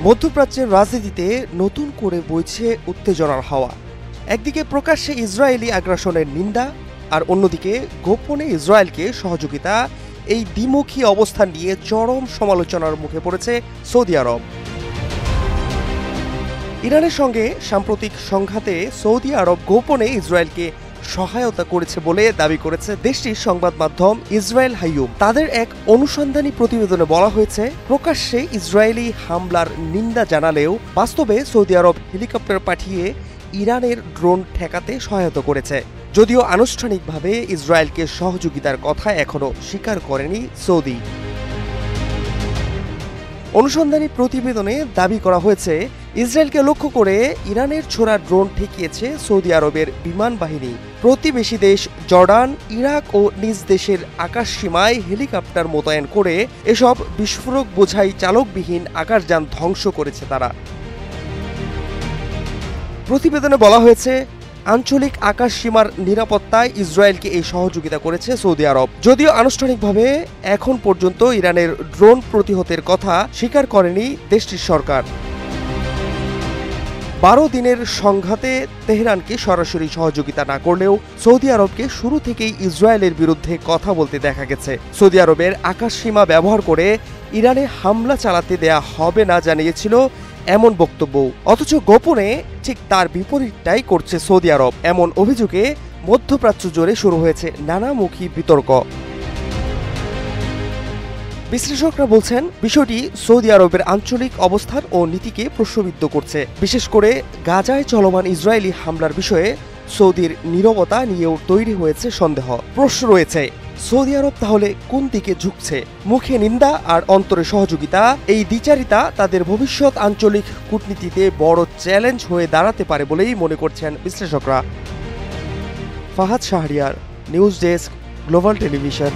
মধ্যপ্রাচ্যের রাজনীতিতে নতুন করে বইছে উত্তেজনার হাওয়া। একদিকে প্রকাশ্যে ইসরায়েলি আগ্রাসনের নিন্দা, আর অন্যদিকে গোপনে ইসরায়েলকে সহযোগিতা। এই দ্বিমুখী অবস্থান নিয়ে চরম সমালোচনার মুখে পড়েছে সৌদি আরব। ইরানের সঙ্গে সাম্প্রতিক সংঘাতে সৌদি আরব গোপনে ইসরায়েলকে সহায়তা করেছে বলে দাবি করেছে দেশটির সংবাদ মাধ্যম ইসরায়েল হাইয়ুম। তাদের এক অনুসন্ধানী প্রতিবেদনে বলা হয়েছে, প্রকাশ্যে ইসরায়েলি হামলার নিন্দা জানালেও বাস্তবে সৌদি আরব হেলিকপ্টার পাঠিয়ে ইরানের ড্রোন ঠেকাতে সহায়তা করেছে। যদিও আনুষ্ঠানিকভাবে ইসরায়েলকে সহযোগিতার কথা এখনো স্বীকার করেনি সৌদি। অনুসন্ধানী প্রতিবেদনে দাবি করা হয়েছে, ইসরায়েলকে লক্ষ্য করে ইরানের ছোড়া ড্রোন ঠেকিয়েছে সৌদি আরবের বিমান বাহিনী। প্রতিবেশী দেশ জর্ডান, ইরাক ও নিজ দেশের আকাশসীমায় হেলিকপ্টার মোতায়েন করে এসব বিস্ফোরক বোঝাই চালকবিহীন আকাশযান ধ্বংস করেছে তারা। প্রতিবেদনে বলা হয়েছে, আঞ্চলিক আকাশ সীমার নিরাপত্তায় ইসরায়েলকে এই সহযোগিতা করেছে সৌদি আরব। যদিও আনুষ্ঠানিকভাবে এখন পর্যন্ত ইরানের ড্রোন প্রতিহতের কথা স্বীকার করেনি দেশটির সরকার। 12 দিনের সংঘাতে তেহরানকে সরাসরি সহযোগিতা না করলেও সৌদি আরবকে শুরু থেকেই ইসরায়েলের বিরুদ্ধে কথা বলতে দেখা গেছে। সৌদি আরবের আকাশ সীমা ব্যবহার করে ইরানে হামলা চালাতে দেয়া হবে না জানিয়েছিল এমন বক্তব্য, অথচ গোপনে ঠিক তার বিপরীতটাই করছে সৌদি আরব। এমন অভিযোগে মধ্যপ্রাচ্য জুড়ে শুরু হয়েছে নানামুখী বিতর্ক। বিশ্লেষকরা বলছেন, বিষয়টি সৌদি আরবের আঞ্চলিক অবস্থান ও নীতিকে প্রশ্নবিদ্ধ করছে। বিশেষ করে গাজায় চলমান ইসরায়েলি হামলার বিষয়ে সৌদির নীরবতা নিয়েও তৈরি হয়েছে সন্দেহ। প্রশ্ন রয়েছে, সৌদি আরব তাহলে কোন দিকে ঝুঁকছে? মুখে নিন্দা আর অন্তরে সহযোগিতা, এই দ্বিচারিতা তাদের ভবিষ্যৎ আঞ্চলিক কূটনীতিতে বড় চ্যালেঞ্জ হয়ে দাঁড়াতে পারে বলেই মনে করছেন বিশ্লেষকরা। Fahad Shahriar, news desk, global television.